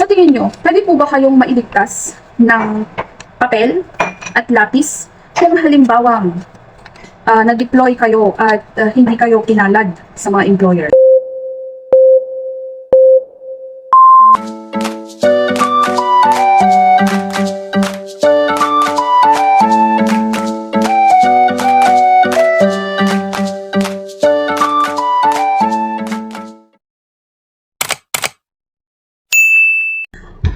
Sa tingin nyo, pwede po ba kayong mailigtas ng papel at lapis kung halimbawang na-deploy kayo at hindi kayo kinalad sa mga employer?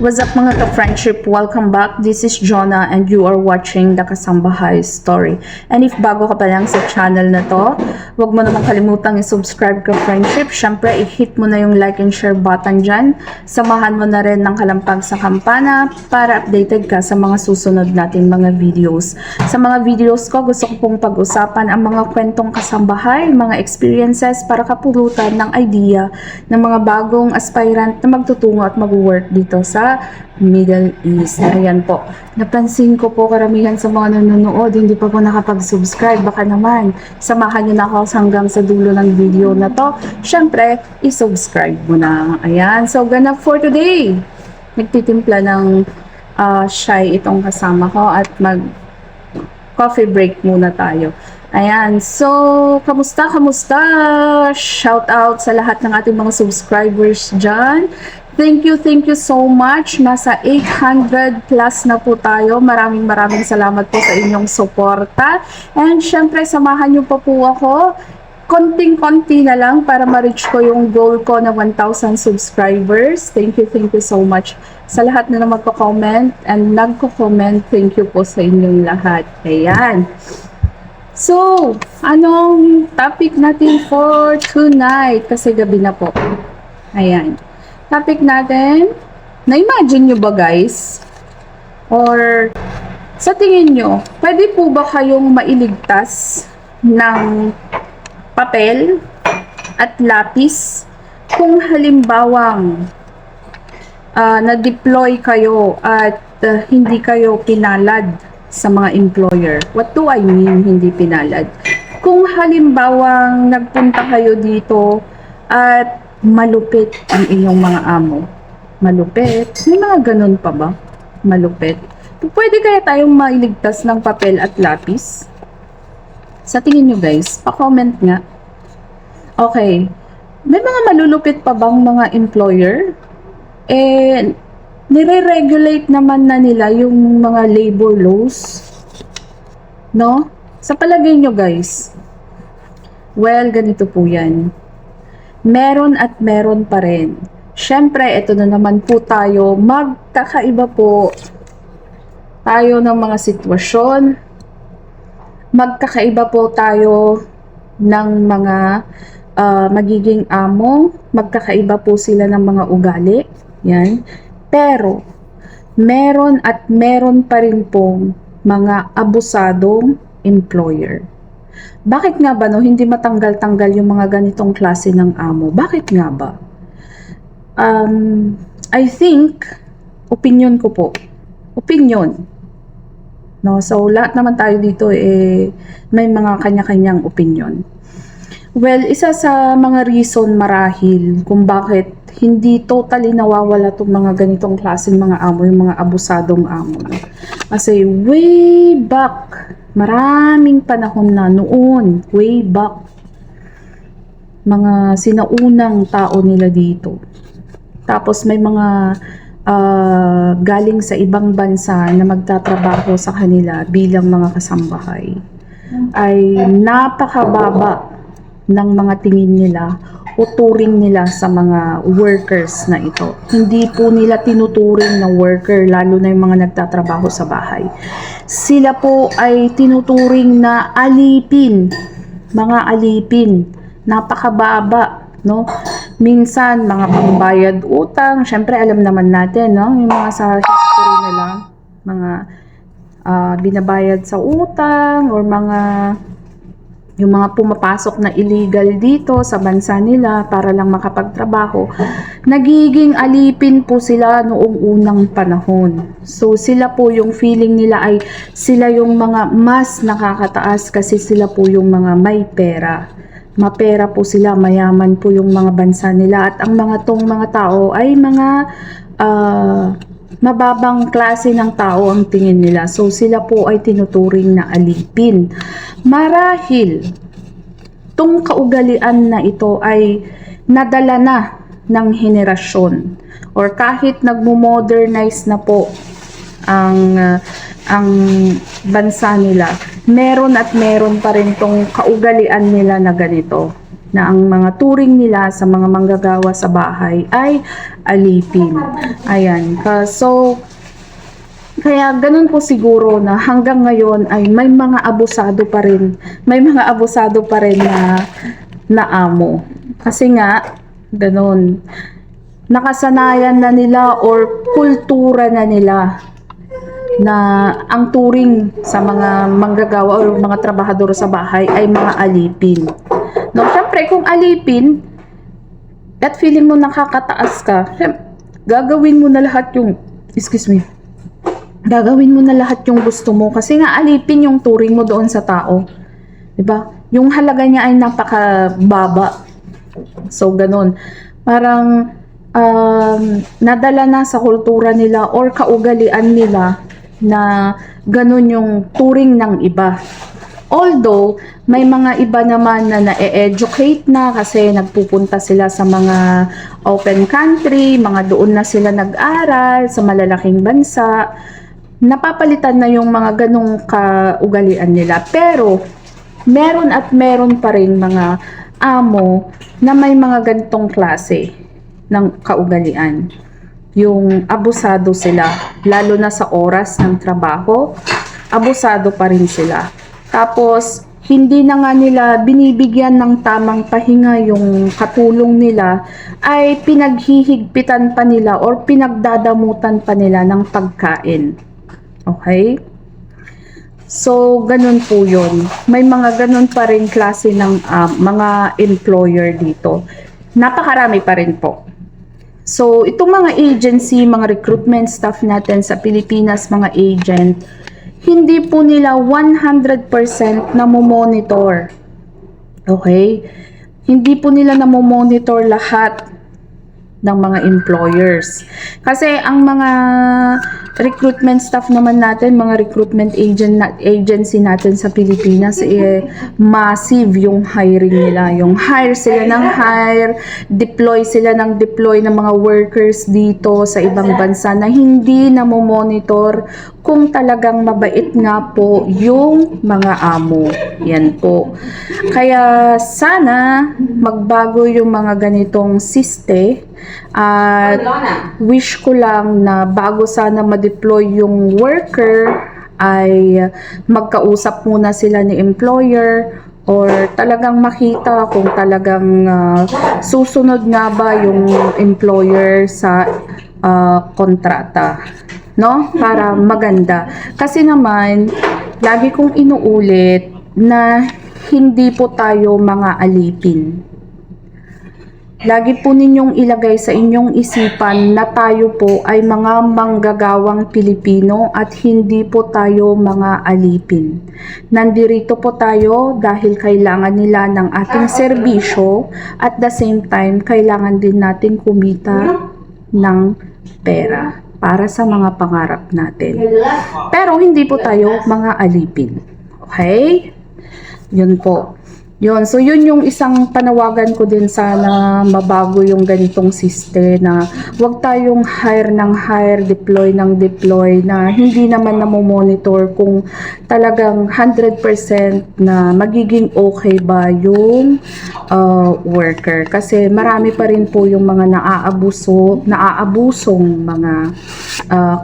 What's up mga ka-friendship? Welcome back. This is Jonah and you are watching the Kasambahay Story. And if bago ka pa lang sa channel na to, huwag mo naman kalimutang i-subscribe ka-friendship. Syempre, i-hit mo na yung like and share button dyan. Samahan mo na rin ng kalampag sa kampana para updated ka sa mga susunod natin mga videos. Sa mga videos ko, gusto ko pong pag-usapan ang mga kwentong kasambahay, mga experiences para kapulutan ng idea ng mga bagong aspirant na magtutungo at mag-work dito sa Middle East. Ayan po. Napansin ko po karamihan sa mga nanonood, hindi pa po nakapag-subscribe. Baka naman, samahan nyo na ako hanggang sa dulo ng video na to. Siyempre, i-subscribe mo na. Ayan. So, ganap for today. Nagtitimpla ng shy itong kasama ko at mag-coffee break muna tayo. Ayan. So, kamusta? Shout out sa lahat ng ating mga subscribers dyan. Thank you so much. Nasa 800 plus na po tayo. Maraming salamat po sa inyong suporta. And syempre, samahan nyo pa po ako. Konting-konti na lang para ma-reach ko yung goal ko na 1,000 subscribers. Thank you so much. Sa lahat na magko-comment and nagko-comment, thank you po sa inyong lahat. Ayan. So, anong topic natin for tonight? Kasi gabi na po. Ayan. Topic natin, na-imagine nyo ba guys? Or sa tingin nyo, pwede po ba kayong mailigtas ng papel at lapis kung halimbawang na-deploy kayo at hindi kayo pinalad sa mga employer? What do I mean hindi pinalad? Kung halimbawang nagpunta kayo dito at malupit ang inyong mga amo. Malupit? May mga ganun pa ba? Malupit? Pwede kaya tayong mailigtas ng papel at lapis? Sa tingin nyo guys, pa-comment nga. Okay. May mga malulupit pa bang mga employer? Nire-regulate naman na nila yung mga labor laws. No? Sa palagay nyo guys, well, ganito po yan. Meron at meron pa rin. Syempre, ito na naman po tayo. Magkakaiba po tayo ng mga sitwasyon. Magkakaiba po tayo ng mga magiging amo. Magkakaiba po sila ng mga ugali. Yan. Pero, meron at meron pa rin pong mga abusadong employer. Bakit nga ba no, hindi matanggal-tanggal yung mga ganitong klase ng amo? Bakit nga ba? I think, opinion ko po. Opinion. No, so lahat naman tayo dito may mga kanya-kanyang opinion. Well, isa sa mga reason marahil kung bakit hindi totally nawawala itong mga ganitong klaseng mga amo, yung mga abusadong amo. Kasi way back, maraming panahon na noon, way back, mga sinaunang tao nila dito. Tapos may mga galing sa ibang bansa na magtatrabaho sa kanila bilang mga kasambahay. Ay napakababa ng mga tingin nila o turing nila sa mga workers na ito. Hindi po nila tinuturing na worker, lalo na yung mga nagtatrabaho sa bahay. Sila po ay tinuturing na alipin, mga alipin, napakababa, no? Minsan, mga pambayad utang, syempre alam naman natin, no? Yung mga sa history nila, mga binabayad sa utang, or yung mga pumapasok na illegal dito sa bansa nila para lang makapagtrabaho, nagiging alipin po sila noong unang panahon. So sila po yung feeling nila ay sila yung mga mas nakakataas kasi sila po yung mga may pera. Mapera po sila, mayaman po yung mga bansa nila, at ang mga tong mga tao ay mga mababang klase ng tao ang tingin nila. So sila po ay tinuturing na alipin. Marahil tong kaugalian na ito ay nadala na ng henerasyon or kahit nagmo-modernize na po ang bansa nila, meron at meron pa rin tong kaugalian nila na ganito, na ang mga turing nila sa mga manggagawa sa bahay ay alipin. Ayan. So, kaya ganun po siguro na hanggang ngayon ay may mga abusado pa rin. May mga abusado pa rin na amo. Kasi nga, ganun. Nakasanayan na nila or kultura na nila na ang turing sa mga manggagawa o mga trabahador sa bahay ay mga alipin. No, syempre kung alipin at feeling mo nakakataas ka, gagawin mo na lahat yung gagawin mo na lahat yung gusto mo kasi nga alipin yung turing mo doon sa tao. 'Di ba? Yung halaga niya ay napakababa. So ganun. Parang nadala na sa kultura nila or kaugalian nila na ganun yung turing ng iba. Although, may mga iba naman na na-educate na kasi nagpupunta sila sa mga open country, mga doon na sila nag-aral sa malalaking bansa. Napapalitan na yung mga ganung kaugalian nila. Pero, meron at meron pa rin mga amo na may mga ganitong klase ng kaugalian. Yung abusado sila, lalo na sa oras ng trabaho, abusado pa rin sila. Tapos, hindi na nga nila binibigyan ng tamang pahinga yung katulong nila, ay pinaghihigpitan pa nila or pinagdadamutan pa nila ng pagkain. Okay? So, ganun po yun. May mga ganun pa rin klase ng mga employer dito. Napakarami pa rin po. So, itong mga agency, mga recruitment staff natin sa Pilipinas, mga agent, hindi po nila 100% namomonitor. Okay? Hindi po nila namomonitor lahat ng mga employers. Kasi ang mga recruitment staff naman natin, mga recruitment agency natin sa Pilipinas, massive yung hiring nila. Yung hire sila ng hire, deploy sila ng deploy ng mga workers dito sa ibang bansa na hindi namomonitor kung talagang mabait nga po yung mga amo. Yan po. Kaya sana magbago yung mga ganitong siste. At wish ko lang na bago sana ma-deploy yung worker ay magkausap muna sila ni employer or talagang makita kung talagang susunod nga ba yung employer sa kontrata, no? Para maganda. Kasi naman lagi kong inuulit na hindi po tayo mga alipin. Lagi po ninyong ilagay sa inyong isipan na tayo po ay mga manggagawang Pilipino at hindi po tayo mga alipin. Nandirito po tayo dahil kailangan nila ng ating serbisyo at the same time kailangan din natin kumita ng pera para sa mga pangarap natin. Pero hindi po tayo mga alipin. Okay? Yun po. Yun. So, yun yung isang panawagan ko din sana mabago yung ganitong system na wag tayong hire ng hire, deploy ng deploy na hindi naman namomonitor kung talagang 100% na magiging okay ba yung worker. Kasi marami pa rin po yung mga naaabusong mga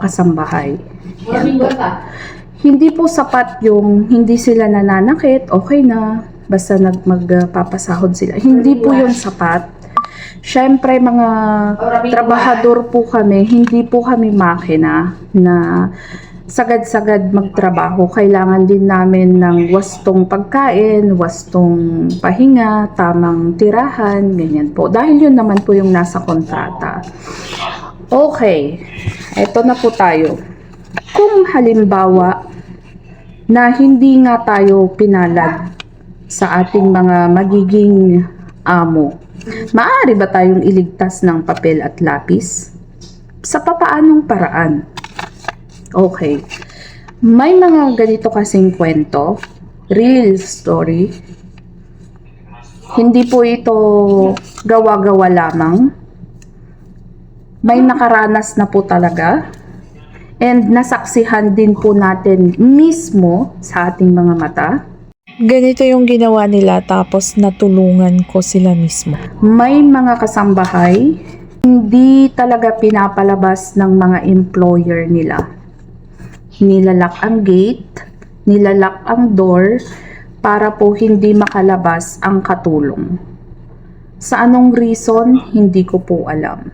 kasambahay. Yan po. Hindi po sapat yung hindi sila nananakit, okay na. Basta magpapasahod sila. Hindi po yun sapat. Siyempre, mga trabahador po kami, hindi po kami makina na sagad-sagad magtrabaho. Kailangan din namin ng wastong pagkain, wastong pahinga, tamang tirahan, ganyan po. Dahil yun naman po yung nasa kontrata. Okay, eto na po tayo. Kung halimbawa na hindi nga tayo pinalad sa ating mga magiging amo, maaari ba tayong iligtas ng papel at lapis? Sa papaanong paraan? Okay. May mga ganito kasing kwento, real story. Hindi po ito gawa-gawa lamang. May nakaranas na po talaga. And nasaksihan din po natin mismo sa ating mga mata. Ganito yung ginawa nila tapos natulungan ko sila mismo. May mga kasambahay, hindi talaga pinapalabas ng mga employer nila. Nilalak ang gate, nilalak ang door, para po hindi makalabas ang katulong. Sa anong reason, hindi ko po alam.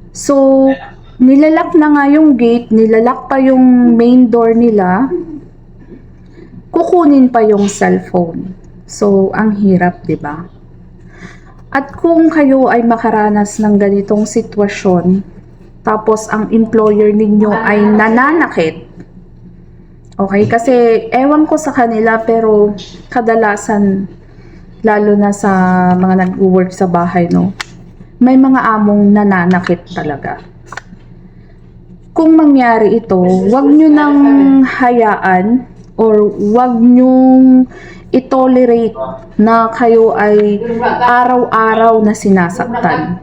So, nilalak na nga yung gate, nilalak pa yung main door nila, kukunin pa yung cellphone. So, ang hirap, 'di ba? At kung kayo ay makaranas ng ganitong sitwasyon, tapos ang employer ninyo ay nananakit, okay, kasi ewan ko sa kanila pero kadalasan, lalo na sa mga nag-work sa bahay, no, may mga among nananakit talaga. Kung mangyari ito, wag nyo nang hayaan or wag nyong itolerate na kayo ay araw-araw na sinasaktan.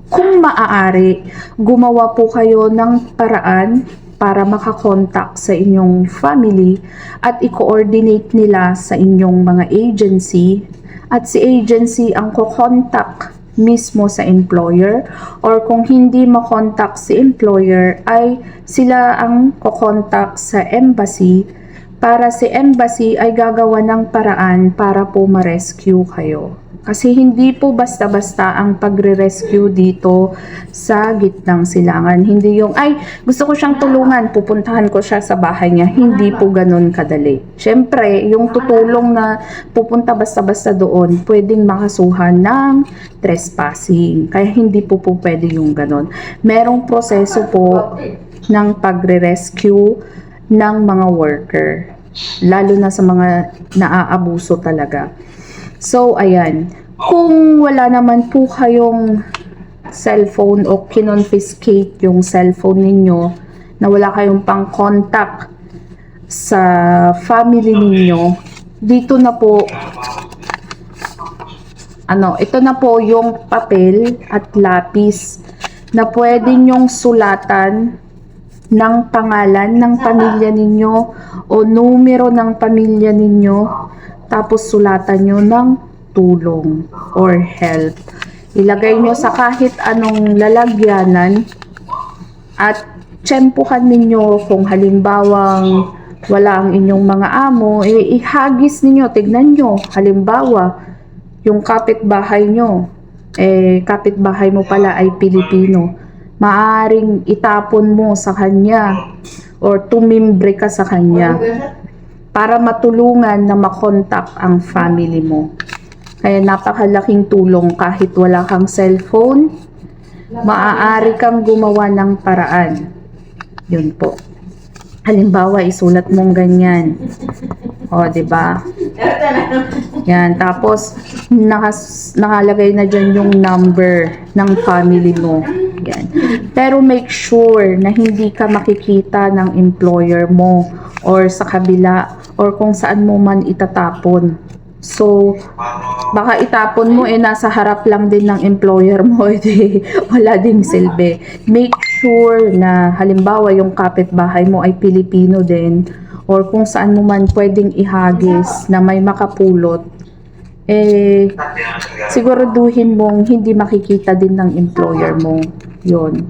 Kung maaari, gumawa po kayo ng paraan para makakontak sa inyong family at i-coordinate nila sa inyong mga agency, at si agency ang kukontak mismo sa employer, or kung hindi makontak si employer ay sila ang kukontak sa embassy, para si embassy ay gagawa ng paraan para po ma-rescue kayo. Kasi hindi po basta-basta ang pagre-rescue dito sa gitnang silangan. Hindi yung, ay, gusto ko siyang tulungan, pupuntahan ko siya sa bahay niya. Hindi po ganun kadali. Siyempre, yung tutulong na pupunta basta-basta doon, pwedeng makasuhan ng trespassing. Kaya hindi po pwede yung ganun. Merong proseso po ng pagre-rescue ng mga worker. Lalo na sa mga naaabuso talaga. So, ayan. Kung wala naman po kayong cellphone o kinonfiscate yung cellphone ninyo, na wala kayong pang-contact sa family ninyo, dito na po, ito na po yung papel at lapis na pwede nyong sulatan ng pangalan ng pamilya ninyo o numero ng pamilya ninyo, tapos sulatan nyo ng tulong or help. Ilagay nyo sa kahit anong lalagyanan at tsempuhan ninyo. Kung halimbawang wala ang inyong mga amo, ihagis ninyo, tignan nyo, halimbawa yung kapitbahay nyo, kapitbahay mo pala ay Pilipino, maaring itapon mo sa kanya or tumimbre ka sa kanya para matulungan na makontak ang family mo. Kaya napakalaking tulong kahit wala kang cellphone, maaari kang gumawa ng paraan. Yun po. Halimbawa, isulat mong ganyan. O, 'di ba? Yan, tapos nakalagay na diyan yung number ng family mo. Yan. Pero make sure na hindi ka makikita ng employer mo or sa kabila or kung saan mo man itatapon. So, baka itapon mo nasa harap lang din ng employer mo, wala ding silbi. Make sure na halimbawa yung kapitbahay mo ay Pilipino din, or kung saan mo man pwedeng ihagis na may makapulot, siguraduhin mong hindi makikita din ng employer mo. Yun.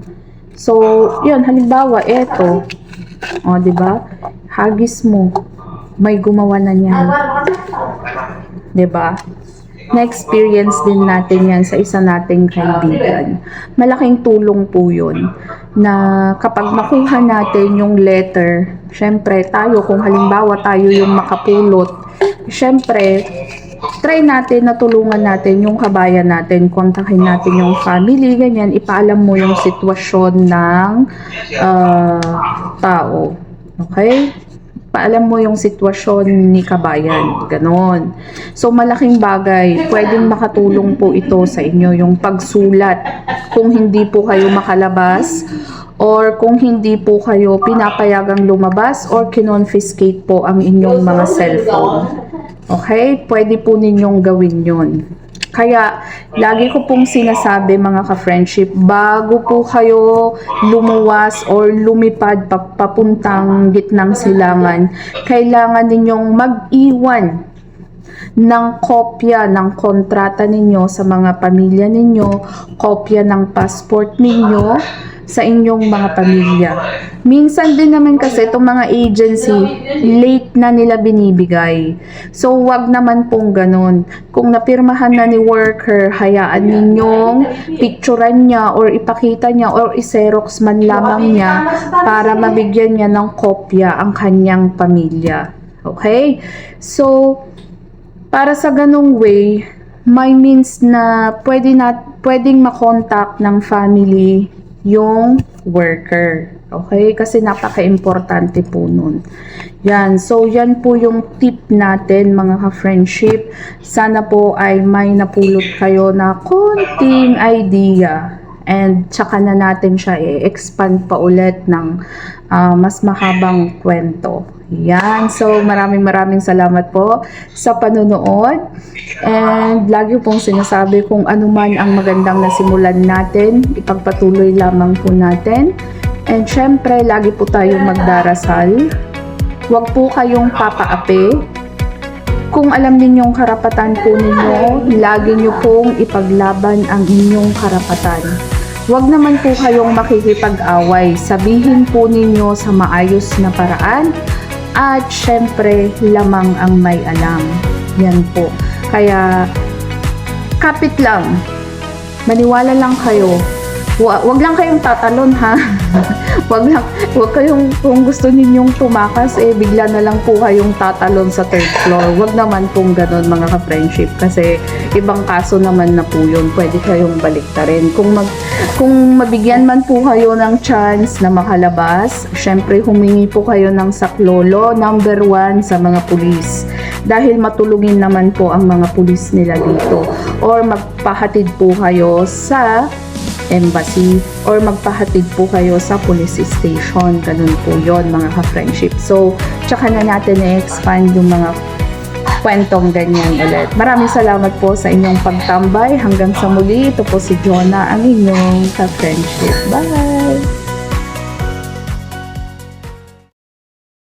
So, yun, halimbawa, eto, o, diba? Hagis mo, may gumawa na niyan. Diba? Na-experience din natin yan sa isa nating kaibigan. Malaking tulong po yun na kapag makuha natin yung letter, syempre tayo, kung halimbawa tayo yung makapulot, syempre try natin na tulungan natin yung kabayan natin, kontakin natin yung family, ganyan, ipaalam mo yung sitwasyon ng tao. Okay? paalam mo yung sitwasyon ni kabayan, ganon. So malaking bagay, pwedeng makatulong po ito sa inyo, yung pagsulat kung hindi po kayo makalabas or kung hindi po kayo pinapayagang lumabas or kinonfiscate po ang inyong mga cellphone. Okay? Pwede po ninyong gawin yun. Kaya, lagi ko pong sinasabi mga ka-friendship, bago po kayo lumuwas or lumipad papuntang gitnang silangan, kailangan ninyong mag-iwan ng kopya ng kontrata ninyo sa mga pamilya ninyo, kopya ng passport ninyo sa inyong mga pamilya. Minsan din naman kasi itong mga agency, late na nila binibigay. So, wag naman pong ganun. Kung napirmahan na ni worker, hayaan ninyong picturean niya or ipakita niya or iserox man lamang niya para mabigyan niya ng kopya ang kanyang pamilya. Okay? So, para sa ganung way, may means na pwedeng makontak ng family yung worker. Okay? Kasi napaka-importante po nun. Yan. So, yan po yung tip natin mga ka-friendship. Sana po ay may napulot kayo na konting idea. And tsaka na natin siya i-expand pa ulit ng mas mahabang kwento. Yan. So, maraming salamat po sa panunood. And lagi pong sinasabi kung ano man ang magandang nasimulan natin, ipagpatuloy lamang po natin. And syempre, lagi po tayong magdarasal. Huwag po kayong papaapi. Kung alam ninyong karapatan po ninyo, lagi nyo pong ipaglaban ang inyong karapatan. Huwag naman po kayong makikipag-away. Sabihin po ninyo sa maayos na paraan. At syempre, lamang ang may alam. Yan po. Kaya, kapit lang. Maniwala lang kayo. Wag lang kayong tatalon ha. wag kayong, kung gusto ninyong tumakas, bigla na lang po kayong tatalon sa third floor. Wag naman pong ganun mga ka-friendship. Kasi, ibang kaso naman na po yun. Pwede kayong baliktarin. Kung mabigyan man po kayo ng chance na makalabas, syempre humingi po kayo ng saklolo, number 1 sa mga pulis. Dahil matulungin naman po ang mga pulis nila dito. Or magpahatid po kayo sa embassy or magpahatid po kayo sa police station. Ganun po yon mga ka-friendship. So, tsaka na natin i-expand yung mga kwentong ganyan ulit. Maraming salamat po sa inyong pagtambay. Hanggang sa muli, ito po si Jonah, ang inyong ka-friendship. Bye!